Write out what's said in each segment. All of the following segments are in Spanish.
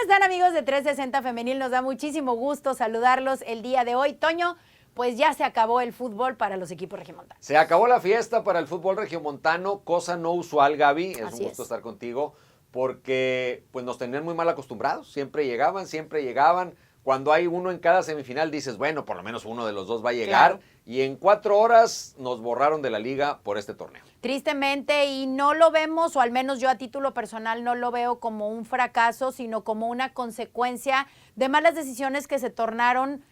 están, amigos de 360 Femenil? Nos da muchísimo gusto saludarlos el día de hoy. Toño, pues ya se acabó el fútbol para los equipos regiomontanos. Se acabó la fiesta para el fútbol regiomontano, cosa no usual, Gaby. Es un gusto estar contigo, porque pues nos tenían muy mal acostumbrados. Siempre llegaban. Cuando hay uno en cada semifinal dices, bueno, por lo menos uno de los dos va a llegar. Claro. Y en 4 horas nos borraron de la liga por este torneo. Tristemente, y no lo vemos, o al menos yo a título personal no lo veo como un fracaso, sino como una consecuencia de malas decisiones que se tornaron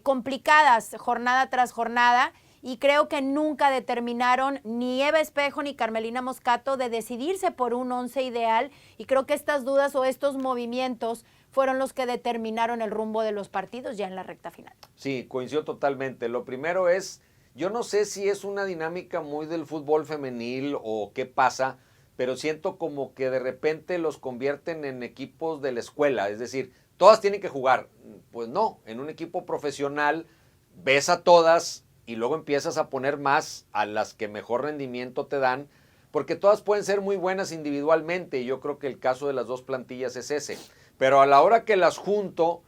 complicadas jornada tras jornada. Y creo que nunca determinaron ni Eva Espejo ni Carmelina Moscato de decidirse por un 11 ideal, y creo que estas dudas o estos movimientos fueron los que determinaron el rumbo de los partidos ya en la recta final. Sí, coincido totalmente. Lo primero es, yo no sé si es una dinámica muy del fútbol femenil o qué pasa, pero siento como que de repente los convierten en equipos de la escuela, es decir, todas tienen que jugar. Pues no, en un equipo profesional ves a todas y luego empiezas a poner más a las que mejor rendimiento te dan, porque todas pueden ser muy buenas individualmente, y yo creo que el caso de las dos plantillas es ese. Pero a la hora que las junto,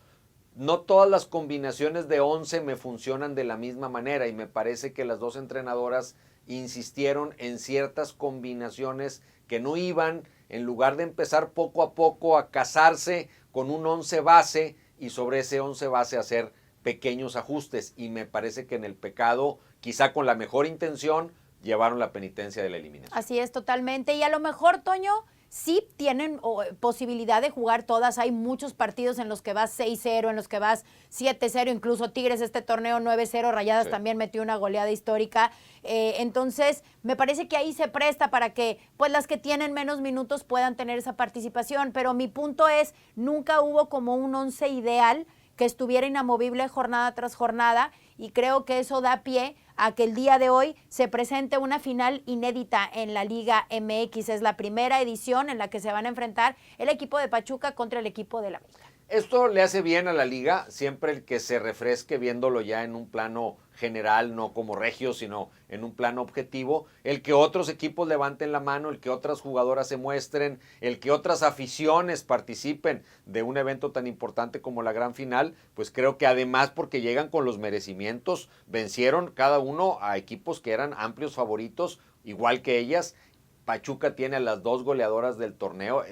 no todas las combinaciones de 11 me funcionan de la misma manera, y me parece que las dos entrenadoras insistieron en ciertas combinaciones que no iban, en lugar de empezar poco a poco a casarse con un 11 base y sobre ese 11 base hacer pequeños ajustes, y me parece que en el pecado, quizá con la mejor intención, llevaron la penitencia de la eliminación. Así es, totalmente. Y a lo mejor, Toño, sí tienen posibilidad de jugar todas. Hay muchos partidos en los que vas 6-0, en los que vas 7-0, incluso Tigres este torneo 9-0, Rayadas sí también metió una goleada histórica. Entonces, me parece que ahí se presta para que pues las que tienen menos minutos puedan tener esa participación. Pero mi punto es, nunca hubo como un 11 ideal que estuviera inamovible jornada tras jornada, y creo que eso da pie a que el día de hoy se presente una final inédita en la Liga MX. Es la primera edición en la que se van a enfrentar el equipo de Pachuca contra el equipo de la América. Esto le hace bien a la liga, siempre el que se refresque viéndolo ya en un plano general, no como regio, sino en un plano objetivo, el que otros equipos levanten la mano, el que otras jugadoras se muestren, el que otras aficiones participen de un evento tan importante como la gran final, pues creo que además, porque llegan con los merecimientos, vencieron cada uno a equipos que eran amplios favoritos, igual que ellas. Pachuca tiene a las 2 goleadoras del torneo.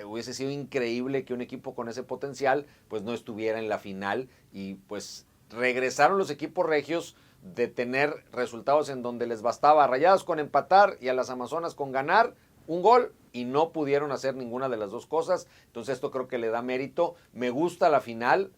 Hubiese sido increíble que un equipo con ese potencial pues no estuviera en la final, y pues regresaron los equipos regios de tener resultados en donde les bastaba a Rayadas con empatar y a las Amazonas con ganar un gol, y no pudieron hacer ninguna de las dos cosas. Entonces esto creo que le da mérito. Me gusta la final,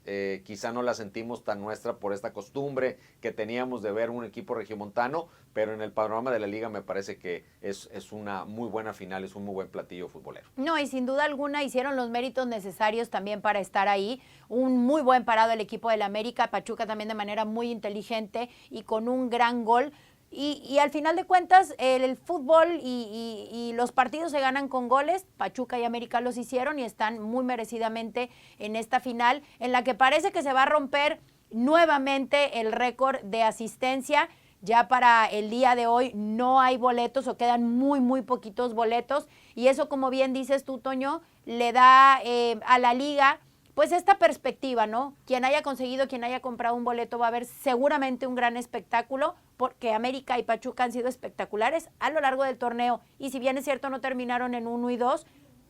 quizá no la sentimos tan nuestra por esta costumbre que teníamos de ver un equipo regiomontano, pero en el panorama de la liga me parece que es una muy buena final, es un muy buen platillo futbolero. No, y sin duda alguna hicieron los méritos necesarios también para estar ahí. Un muy buen parado el equipo del América, Pachuca también de manera muy inteligente y con un gran gol. Y al final de cuentas, el fútbol y los partidos se ganan con goles. Pachuca y América los hicieron y están muy merecidamente en esta final, en la que parece que se va a romper nuevamente el récord de asistencia. Ya para el día de hoy no hay boletos, o quedan muy poquitos boletos. Y eso, como bien dices tú, Toño, le da a la liga pues esta perspectiva, ¿no? Quien haya conseguido, quien haya comprado un boleto va a ver seguramente un gran espectáculo, porque América y Pachuca han sido espectaculares a lo largo del torneo, y si bien es cierto no terminaron en 1 y 2,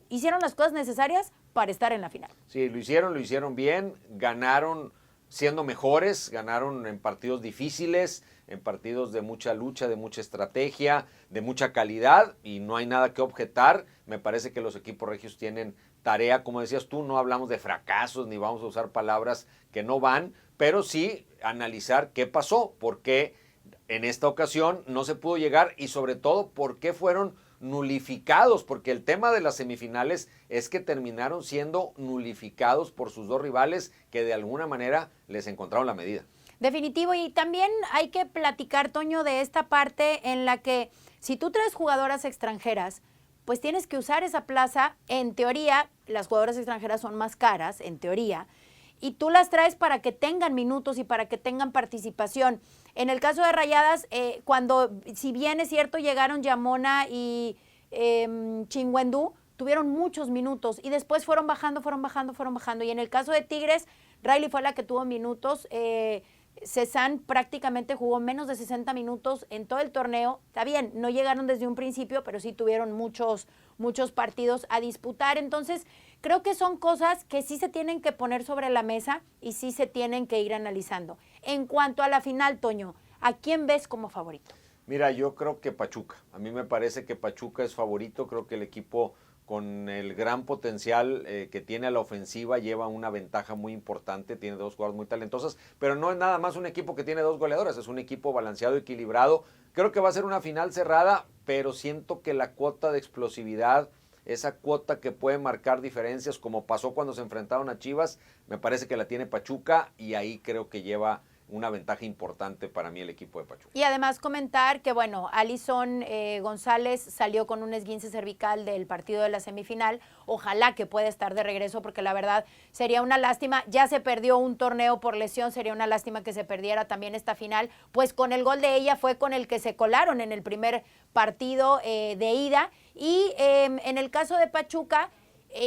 hicieron las cosas necesarias para estar en la final. Sí, lo hicieron bien, ganaron siendo mejores, ganaron en partidos difíciles, en partidos de mucha lucha, de mucha estrategia, de mucha calidad, y no hay nada que objetar. Me parece que los equipos regios tienen tarea, como decías tú, no hablamos de fracasos ni vamos a usar palabras que no van, pero sí analizar qué pasó, por qué en esta ocasión no se pudo llegar, y sobre todo por qué fueron nulificados, porque el tema de las semifinales es que terminaron siendo nulificados por sus dos rivales, que de alguna manera les encontraron la medida. Definitivo, y también hay que platicar, Toño, de esta parte en la que si tú traes jugadoras extranjeras, pues tienes que usar esa plaza. En teoría, las jugadoras extranjeras son más caras, en teoría, y tú las traes para que tengan minutos y para que tengan participación. En el caso de Rayadas, cuando, si bien es cierto, llegaron Yamona y Chingüendú, tuvieron muchos minutos y después fueron bajando. Y en el caso de Tigres, Riley fue la que tuvo minutos. Cezanne prácticamente jugó menos de 60 minutos en todo el torneo. Está bien, no llegaron desde un principio, pero sí tuvieron muchos partidos a disputar. Entonces, creo que son cosas que sí se tienen que poner sobre la mesa y sí se tienen que ir analizando. En cuanto a la final, Toño, ¿a quién ves como favorito? Mira, yo creo que Pachuca. A mí me parece que Pachuca es favorito. Creo que el equipo con el gran potencial que tiene a la ofensiva lleva una ventaja muy importante. Tiene dos jugadoras muy talentosas, pero no es nada más un equipo que tiene dos goleadoras. Es un equipo balanceado, equilibrado. Creo que va a ser una final cerrada, pero siento que la cuota de explosividad, esa cuota que puede marcar diferencias, como pasó cuando se enfrentaron a Chivas, me parece que la tiene Pachuca y ahí creo que lleva una ventaja importante para mí el equipo de Pachuca. Y además comentar que, bueno, Alison González salió con un esguince cervical del partido de la semifinal. Ojalá que pueda estar de regreso, porque la verdad sería una lástima. Ya se perdió un torneo por lesión, sería una lástima que se perdiera también esta final. Pues con el gol de ella fue con el que se colaron en el primer partido de ida. Y en el caso de Pachuca,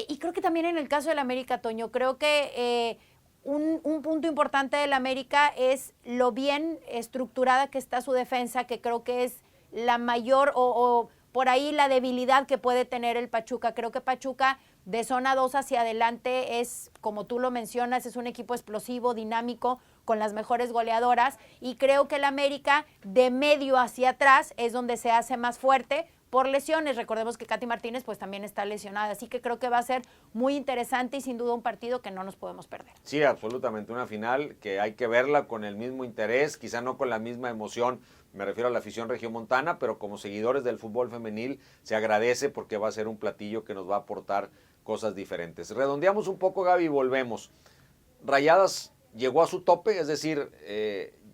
y creo que también en el caso del América, Toño, creo que un punto importante del América es lo bien estructurada que está su defensa, que creo que es la mayor o por ahí la debilidad que puede tener el Pachuca. Creo que Pachuca de zona 2 hacia adelante es, como tú lo mencionas, es un equipo explosivo, dinámico, con las mejores goleadoras, y creo que el América de medio hacia atrás es donde se hace más fuerte por lesiones. Recordemos que Katy Martínez pues también está lesionada, así que creo que va a ser muy interesante y sin duda un partido que no nos podemos perder. Sí, absolutamente, una final que hay que verla con el mismo interés, quizá no con la misma emoción, me refiero a la afición regiomontana, pero como seguidores del fútbol femenil se agradece porque va a ser un platillo que nos va a aportar cosas diferentes. Redondeamos un poco, Gaby, y volvemos. Rayadas llegó a su tope, es decir,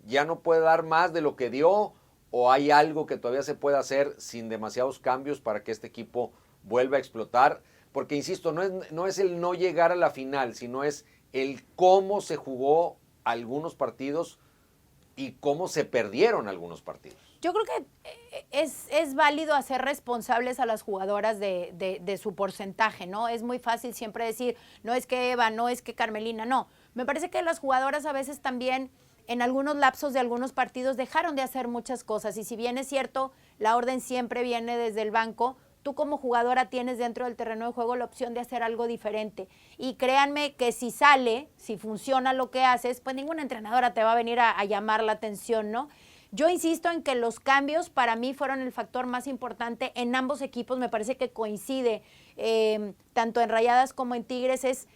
ya no puede dar más de lo que dio, o hay algo que todavía se puede hacer sin demasiados cambios para que este equipo vuelva a explotar, porque insisto, no es el no llegar a la final, sino es el cómo se jugó algunos partidos y cómo se perdieron algunos partidos. Yo creo que es válido hacer responsables a las jugadoras de su porcentaje, ¿no? Es muy fácil siempre decir, no es que Eva, no es que Carmelina, no. Me parece que las jugadoras a veces también en algunos lapsos de algunos partidos dejaron de hacer muchas cosas, y si bien es cierto, la orden siempre viene desde el banco, tú como jugadora tienes dentro del terreno de juego la opción de hacer algo diferente, y créanme que si sale, si funciona lo que haces, pues ninguna entrenadora te va a venir a llamar la atención, ¿no? Yo insisto en que los cambios para mí fueron el factor más importante en ambos equipos. Me parece que coincide tanto en Rayadas como en Tigres, es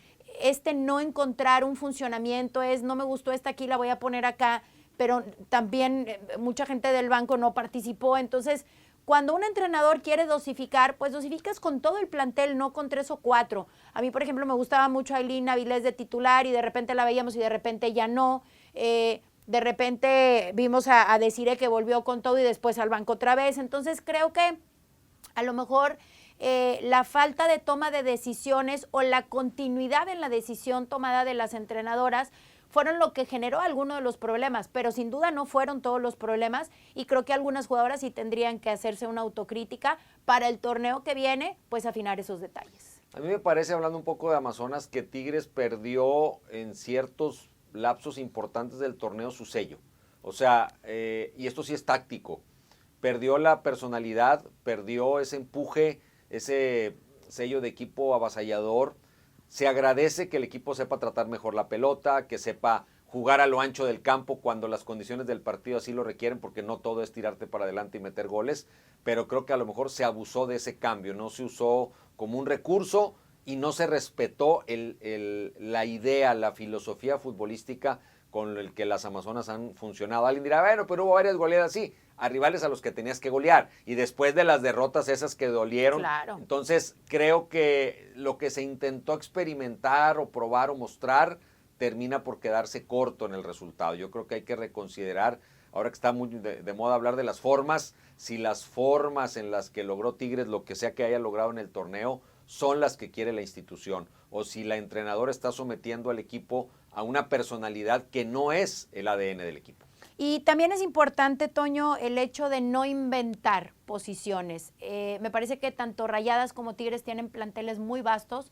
no encontrar un funcionamiento, no me gustó esta aquí, la voy a poner acá, pero también mucha gente del banco no participó. Entonces, cuando un entrenador quiere dosificar, pues dosificas con todo el plantel, no con 3 o 4. A mí, por ejemplo, me gustaba mucho Ailín Avilés de titular y de repente la veíamos y de repente ya no. De repente vimos a Desiree que volvió con todo y después al banco otra vez. Entonces, creo que a lo mejor la falta de toma de decisiones o la continuidad en la decisión tomada de las entrenadoras fueron lo que generó algunos de los problemas, pero sin duda no fueron todos los problemas, y creo que algunas jugadoras sí tendrían que hacerse una autocrítica para el torneo que viene, pues afinar esos detalles. A mí me parece, hablando un poco de Amazonas, que Tigres perdió en ciertos lapsos importantes del torneo su sello. O sea, y esto sí es táctico, perdió la personalidad, perdió ese empuje, ese sello de equipo avasallador. Se agradece que el equipo sepa tratar mejor la pelota, que sepa jugar a lo ancho del campo cuando las condiciones del partido así lo requieren, porque no todo es tirarte para adelante y meter goles, pero creo que a lo mejor se abusó de ese cambio, no se usó como un recurso y no se respetó la idea, la filosofía futbolística con el que las Amazonas han funcionado. Alguien dirá, bueno, pero hubo varias goleadas, sí, a rivales a los que tenías que golear, y después de las derrotas esas que dolieron. Claro. Entonces creo que lo que se intentó experimentar o probar o mostrar termina por quedarse corto en el resultado. Yo creo que hay que reconsiderar, ahora que está muy de moda hablar de las formas, si las formas en las que logró Tigres, lo que sea que haya logrado en el torneo, son las que quiere la institución, o si la entrenadora está sometiendo al equipo a una personalidad que no es el ADN del equipo. Y también es importante, Toño, el hecho de no inventar posiciones. Me parece que tanto Rayadas como Tigres tienen planteles muy vastos,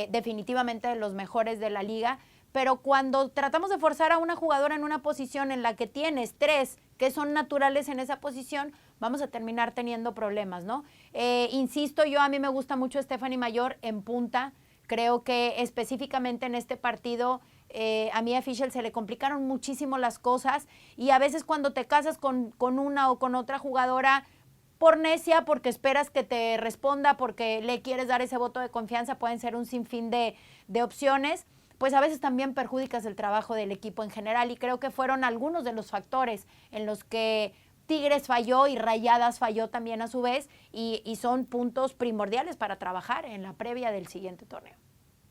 definitivamente de los mejores de la liga, pero cuando tratamos de forzar a una jugadora en una posición en la que tienes 3 que son naturales en esa posición, vamos a terminar teniendo problemas, ¿no? Insisto, a mí me gusta mucho Stephanie Mayor en punta. Creo que específicamente en este partido a Mia Fischel se le complicaron muchísimo las cosas y a veces cuando te casas con una o con otra jugadora por necia, porque esperas que te responda, porque le quieres dar ese voto de confianza, pueden ser un sinfín de opciones, pues a veces también perjudicas el trabajo del equipo en general y creo que fueron algunos de los factores en los que Tigres falló y Rayadas falló también a su vez y son puntos primordiales para trabajar en la previa del siguiente torneo.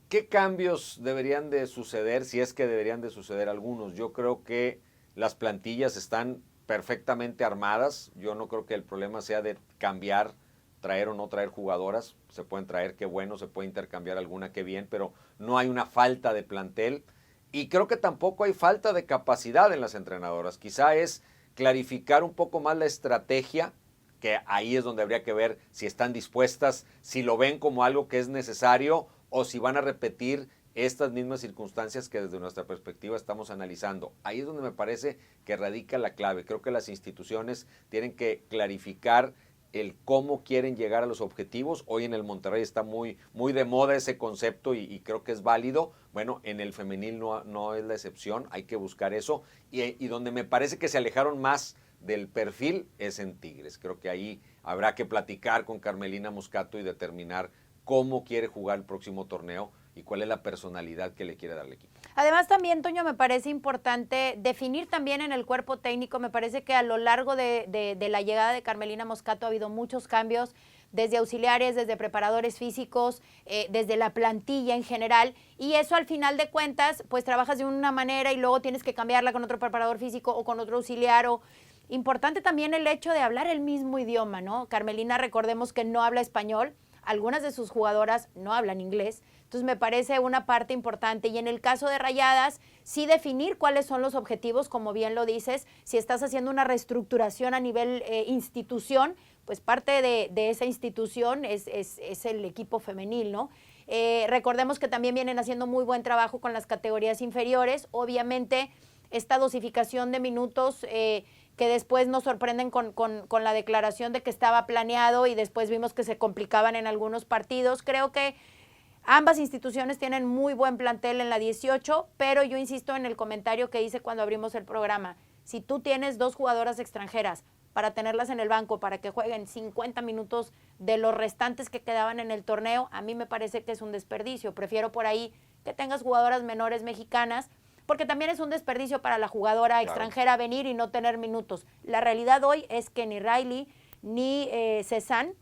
¿Qué cambios deberían de suceder, si es que deberían de suceder algunos? Yo creo que las plantillas están perfectamente armadas. Yo no creo que el problema sea de cambiar, traer o no traer jugadoras. Se pueden traer, qué bueno, se puede intercambiar alguna, qué bien, pero no hay una falta de plantel. Y creo que tampoco hay falta de capacidad en las entrenadoras. Quizá es clarificar un poco más la estrategia, que ahí es donde habría que ver si están dispuestas, si lo ven como algo que es necesario o si van a repetir estas mismas circunstancias que desde nuestra perspectiva estamos analizando. Ahí es donde me parece que radica la clave. Creo que las instituciones tienen que clarificar el cómo quieren llegar a los objetivos. Hoy en el Monterrey está muy de moda ese concepto y creo que es válido. Bueno, en el femenil no es la excepción, hay que buscar eso. Y donde me parece que se alejaron más del perfil es en Tigres. Creo que ahí habrá que platicar con Carmelina Moscato y determinar cómo quiere jugar el próximo torneo y cuál es la personalidad que le quiere dar al equipo. Además también, Toño, me parece importante definir también en el cuerpo técnico. Me parece que a lo largo de la llegada de Carmelina Moscato ha habido muchos cambios, desde auxiliares, desde preparadores físicos, desde la plantilla en general, y eso al final de cuentas, pues trabajas de una manera y luego tienes que cambiarla con otro preparador físico o con otro auxiliar. Importante también el hecho de hablar el mismo idioma, ¿no? Carmelina, recordemos que no habla español, algunas de sus jugadoras no hablan inglés, entonces me parece una parte importante. Y en el caso de Rayadas, sí definir cuáles son los objetivos, como bien lo dices. Si estás haciendo una reestructuración a nivel institución, pues parte de esa institución es el equipo femenil, ¿no? Recordemos que también vienen haciendo muy buen trabajo con las categorías inferiores. Obviamente, esta dosificación de minutos que después nos sorprenden con la declaración de que estaba planeado y después vimos que se complicaban en algunos partidos. Creo que ambas instituciones tienen muy buen plantel en la 18, pero yo insisto en el comentario que hice cuando abrimos el programa. Si tú tienes 2 jugadoras extranjeras para tenerlas en el banco, para que jueguen 50 minutos de los restantes que quedaban en el torneo, a mí me parece que es un desperdicio. Prefiero por ahí que tengas jugadoras menores mexicanas, porque también es un desperdicio para la jugadora extranjera venir y no tener minutos. La realidad hoy es que ni Riley ni Cezanne,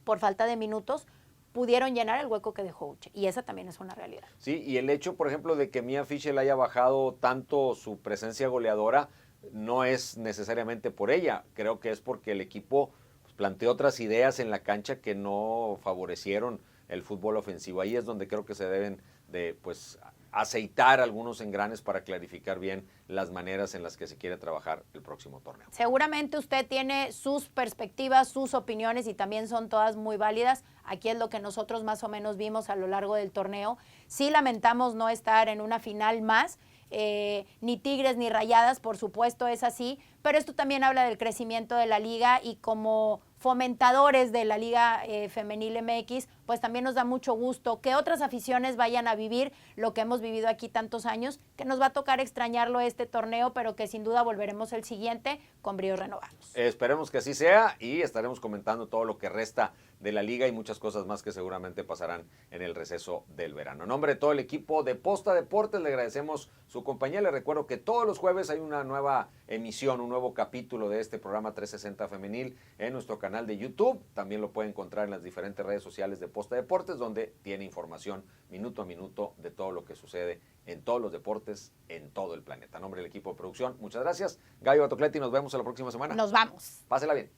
por falta de minutos, pudieron llenar el hueco que dejó Uche, y esa también es una realidad. Sí, y el hecho, por ejemplo, de que Mia Fischel haya bajado tanto su presencia goleadora, no es necesariamente por ella, creo que es porque el equipo planteó otras ideas en la cancha que no favorecieron el fútbol ofensivo. Ahí es donde creo que se deben de aceitar algunos engranes para clarificar bien las maneras en las que se quiere trabajar el próximo torneo. Seguramente usted tiene sus perspectivas, sus opiniones y también son todas muy válidas. Aquí es lo que nosotros más o menos vimos a lo largo del torneo. Sí lamentamos no estar en una final más, ni Tigres ni Rayadas, por supuesto es así, pero esto también habla del crecimiento de la liga y como fomentadores de la Liga Femenil MX, pues también nos da mucho gusto que otras aficiones vayan a vivir lo que hemos vivido aquí tantos años, que nos va a tocar extrañarlo este torneo, pero que sin duda volveremos el siguiente con bríos renovados. Esperemos que así sea y estaremos comentando todo lo que resta de la liga y muchas cosas más que seguramente pasarán en el receso del verano. En nombre de todo el equipo de Posta Deportes le agradecemos su compañía. Les recuerdo que todos los jueves hay una nueva emisión, un nuevo capítulo de este programa 360 Femenil en nuestro canal de YouTube. También lo puede encontrar en las diferentes redes sociales de Posta Deportes, donde tiene información minuto a minuto de todo lo que sucede en todos los deportes en todo el planeta. En nombre del equipo de producción, muchas gracias. Gallo Batocletti, nos vemos la próxima semana. Nos vamos. Pásela bien.